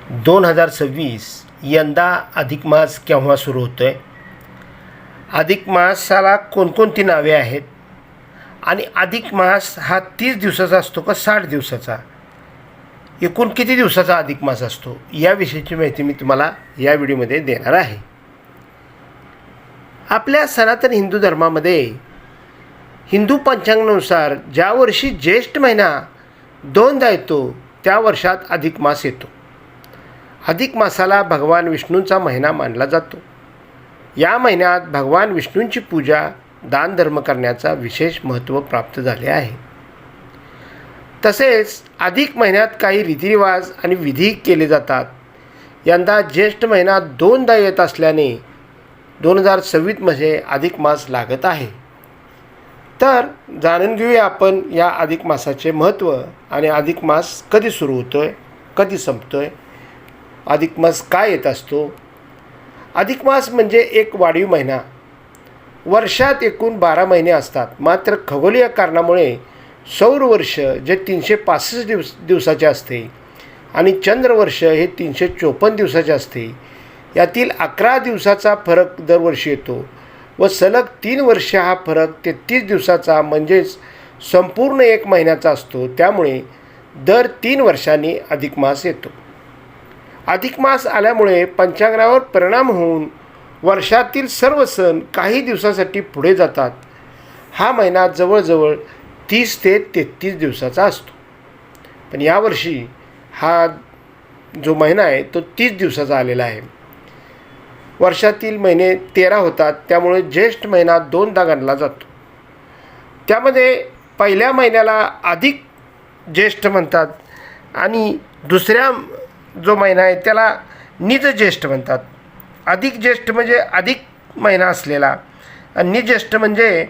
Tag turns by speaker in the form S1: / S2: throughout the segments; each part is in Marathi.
S1: 2026 यंदा अधिक मास केव्हा सुरू होतो आहे? अधिक मासाला कोणकोणती नावे आहेत आणि अधिक मास हा 30 दिवसाचा असतो का 60 दिवसाचा? एकूण किती दिवसाचा अधिक मास असतो याविषयीची माहिती मी तुम्हाला या व्हिडिओमध्ये देणार आहे. आपल्या सनातन हिंदू धर्मामध्ये हिंदू पंचांगानुसार ज्या वर्षी ज्येष्ठ महिना दोनदा येतो त्या वर्षात अधिक मास येतो. अधिक मासाला भगवान विष्णूंचा महिना मानला जातो. या महिन्यात भगवान विष्णूंची पूजा दानधर्म करण्याचा विशेष महत्त्व प्राप्त झाले आहे. तसेच अधिक महिन्यात काही रीतिरिवाज आणि विधी केले जातात. यंदा ज्येष्ठ महिना दोनदा येत असल्याने 2026मध्ये अधिक मास लागत आहे. तर जाणून घेऊया आपण या अधिक मासाचे महत्त्व आणि अधिक मास कधी सुरू होतो आहे, कधी संपतो आहे, अधिक मास काय येत असतो. अधिक मास म्हणजे एक वाढीव महिना. वर्षात एकूण 12 महिने असतात. मात्र खगोलीय कारणामुळे सौरवर्ष जे 365 दिवसाचे असते आणि चंद्रवर्ष हे 354 दिवसाचे असते, यातील 11 दिवसाचा फरक दरवर्षी येतो व सलग 3 वर्ष हा फरक 33 दिवसाचा म्हणजेच संपूर्ण 1 महिन्याचा असतो. त्यामुळे दर 3 वर्षांनी अधिक मास येतो. अधिक मास आल्यामुळे पंचांगावर परिणाम होऊन वर्षातील सर्व सण काही दिवसासाठी पुढे जातात. हा महिना जवळजवळ 30 ते 33 दिवसाचा असतो. पण यावर्षी हा जो महिना आहे तो 30 दिवसाचा आलेला आहे. वर्षातील महिने 13 होतात. त्यामुळे ज्येष्ठ महिना दोनदा गणला जातो. त्यामध्ये पहिल्या महिन्याला अधिक ज्येष्ठ म्हणतात आणि दुसऱ्या जो महिना आहे त्याला निज ज्येष्ठ म्हणतात. अधिक ज्येष्ठ म्हणजे अधिक महिना असलेला आणि निज्येष्ठ म्हणजे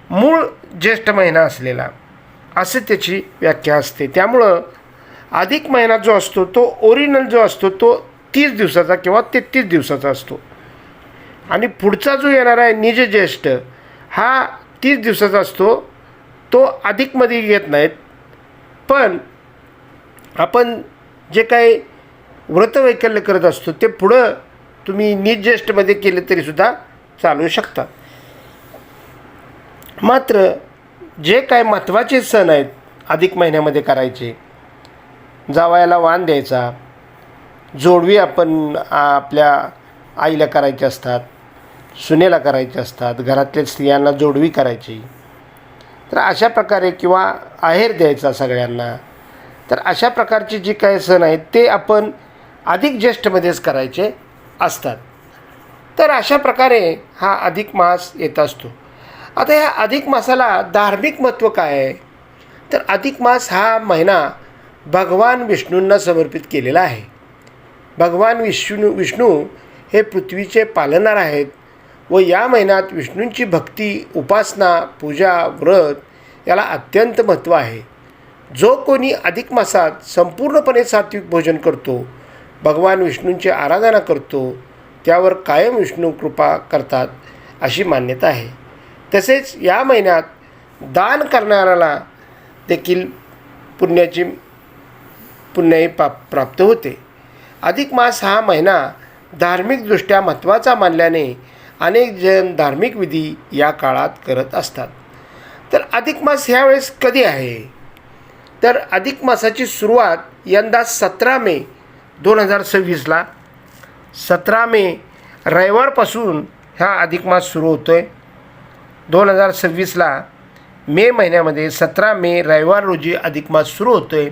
S1: मूळ ज्येष्ठ महिना असलेला, असे त्याची व्याख्या असते. त्यामुळं अधिक महिना जो असतो तो ओरिजिनल जो असतो तो 30 दिवसाचा किंवा 33 दिवसाचा असतो आणि पुढचा जो येणार आहे निज ज्येष्ठ हा 30 दिवसाचा असतो. तो अधिकमध्ये येत नाहीत. पण आपण जे काही व्रतवैकल्य करत असतो ते पुढं तुम्ही निज्येष्ठमध्ये केले तरीसुद्धा चालू शकता. मात्र जे काय महत्त्वाचे सण आहेत अधिक महिन्यामध्ये करायचे, जावयाला वाण द्यायचा, जोडवी आपण आपल्या आईला करायचे असतात, सुनेला करायचे असतात, घरातल्या स्त्रियांना जोडवी करायची, तर अशा प्रकारे किंवा आहेर द्यायचा सगळ्यांना, तर अशा प्रकारचे जे काही सण आहेत ते आपण अधिक ज्येष्ठमध्येच करायचे असतात. तर अशा प्रकारे हा अधिक मास येत असतो. आता ह्या अधिक मासाला धार्मिक महत्त्व काय आहे? तर अधिक मास हा महिना भगवान विष्णूंना समर्पित केलेला आहे. भगवान विष्णू हे पृथ्वीचे पालनहार आहेत व या महिन्यात विष्णूंची भक्ती, उपासना, पूजा, व्रत याला अत्यंत महत्त्व आहे. जो कोणी अधिक मासात संपूर्णपणे सात्विक भोजन करतो, भगवान विष्णूंची आराधना करतो, त्यावर कायम विष्णू कृपा करतात अशी मान्यता आहे. तसेच या महिन्यात दान करणाऱ्याला देखील पुण्याही प्राप्त होते. अधिक मास हा महिना धार्मिकदृष्ट्या महत्त्वाचा मानल्याने अनेक जण धार्मिक विधी या काळात करत असतात. तर अधिक मास ह्यावेळेस कधी आहे? तर अधिक मासाची सुरुवात यंदा 17 मे 2026ला 17 मे रविवारपासून हा अधिक मास सुरू होतो आहे. 2026ला मे महिन्यामध्ये 17 मे रविवार रोजी अधिक मास सुरू होतो आहे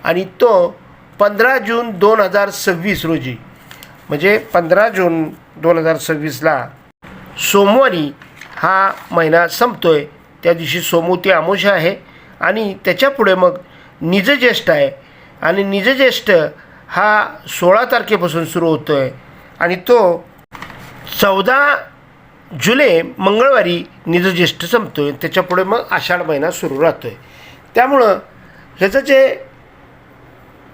S1: आणि तो 15 जून 2026 रोजी म्हणजे 15 जून 2026ला सोमवारी हा महिना संपतो आहे. त्या दिवशी सोमवती अमावस्या आहे आणि त्याच्यापुढे मग निजज्येष्ठ आहे आणि निजज्येष्ठ हा 16 तारखेपासून सुरू होतो आहे आणि तो 14 जुलै मंगळवारी निजज्येष्ठ संपतो आहे. त्याच्यापुढे मग आषाढ महिना सुरू राहतो आहे. त्यामुळं ह्याचं जे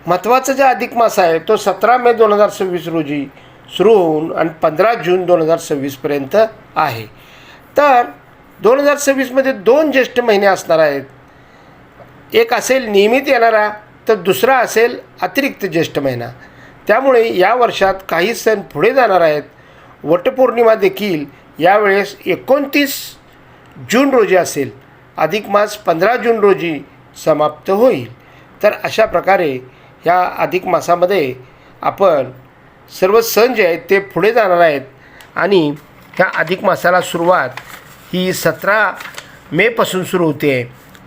S1: महत्त्वाचं जे अधिक मास आहे तो 17 मे 2026 रोजी सुरू होऊन आणि 15 जून 2026पर्यंत आहे. तर 2026मध्ये 2 ज्येष्ठ महिने असणार आहेत. एक असेल नियमित येणारा तर दुसरा असेल अतिरिक्त ज्येष्ठ महिना. त्यामुळे या वर्षात काही सण पुढे जाणार आहेत. वटपौर्णिमा देखील यावेळेस 29 जून रोजी असेल. अधिक मास 15 जून रोजी समाप्त होईल. तर अशा प्रकारे ह्या अधिक मासामध्ये आपण सर्व सण जे आहेत ते पुढे जाणार आहेत आणि ह्या अधिक मासाला सुरुवात ही 17 मेपासून सुरू होते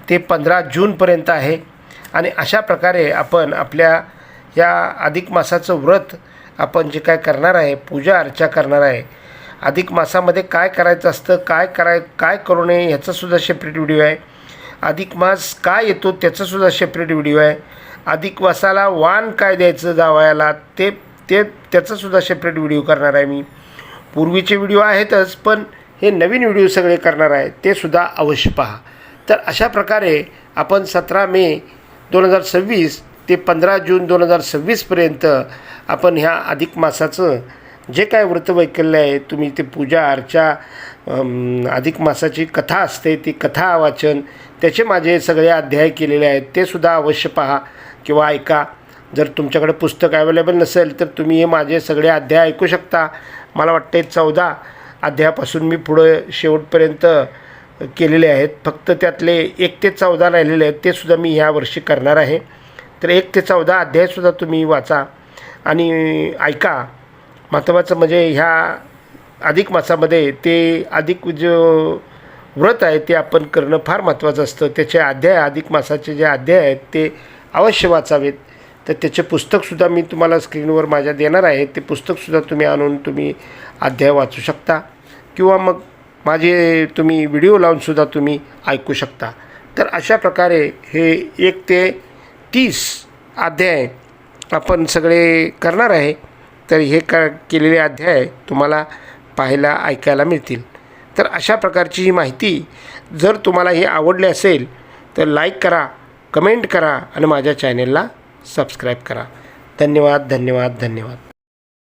S1: ते 15 जूनपर्यंत आहे. आणि अशा प्रकारे आपण आपल्या या अधिक मासाचं व्रत आपण जे काय करणार आहे, पूजा अर्चा करणार आहे. अधिक मासामध्ये काय करायचं असतं, काय करू नये ह्याचासुद्धा सेपरेट व्हिडिओ आहे. अधिक मास काय येतो त्याचासुद्धा सेपरेट व्हिडिओ आहे. अधिक मासाला वाण काय द्यायचं जावयाला त्याचासुद्धा सेपरेट व्हिडिओ करणार आहे मी. पूर्वीचे व्हिडिओ आहेतच, पण हे नवीन व्हिडिओ सगळे करणार आहे ते सुद्धा अवश्य पहा. तर अशा प्रकारे आपण 17 मे 2026 ते 15 जून 2026पर्यंत आपण ह्या अधिक मासाचं जे काय व्रतवैकल्य आहे, तुम्ही ते पूजा अर्चा, अधिक मासाची कथा असते ती कथा वाचन, त्याचे माझे सगळे अध्याय केलेले आहेत ते सुद्धा अवश्य पहा किंवा ऐका. जर तुमच्याकडे पुस्तक अवेलेबल नसेल तर तुम्ही हे माझे सगळे अध्याय ऐकू शकता. मला वाटते 14 अध्यायापासून मी पुढं शेवटपर्यंत केलेले आहेत. फक्त त्यातले 1 ते 14 राहिलेले आहेत ते सुद्धा मी ह्या वर्षी करणार आहे. तर 1 ते 14 अध्यायसुद्धा तुम्ही वाचा आणि ऐका. महत्त्वाचं म्हणजे ह्या अधिक मासामध्ये ते अधिक जो व्रत आहे ते आपण करणं फार महत्त्वाचं असतं. त्याचे अध्याय, अधिक मासाचे जे अध्याय आहेत ते अवश्य वाचावेत. तर त्याचे पुस्तकसुद्धा मी तुम्हाला स्क्रीनवर माझ्या देणार आहे. ते पुस्तकसुद्धा तुम्ही आणून तुम्ही अध्याय वाचू शकता किंवा मग माझे तुम्ही व्हिडिओ लावूनसुद्धा तुम्ही ऐकू शकता. तर अशा प्रकारे हे 1 ते 30 अध्याय आपण सगळे करणार आहे. तर हे केलेले अध्याय तुम्हाला पाहायला ऐकायला मिळतील. तर अशा प्रकारची ही माहिती जर तुम्हाला हे आवडले असेल तर लाईक करा, कमेंट करा आणि माझ्या चॅनेलला सबस्क्राईब करा. धन्यवाद.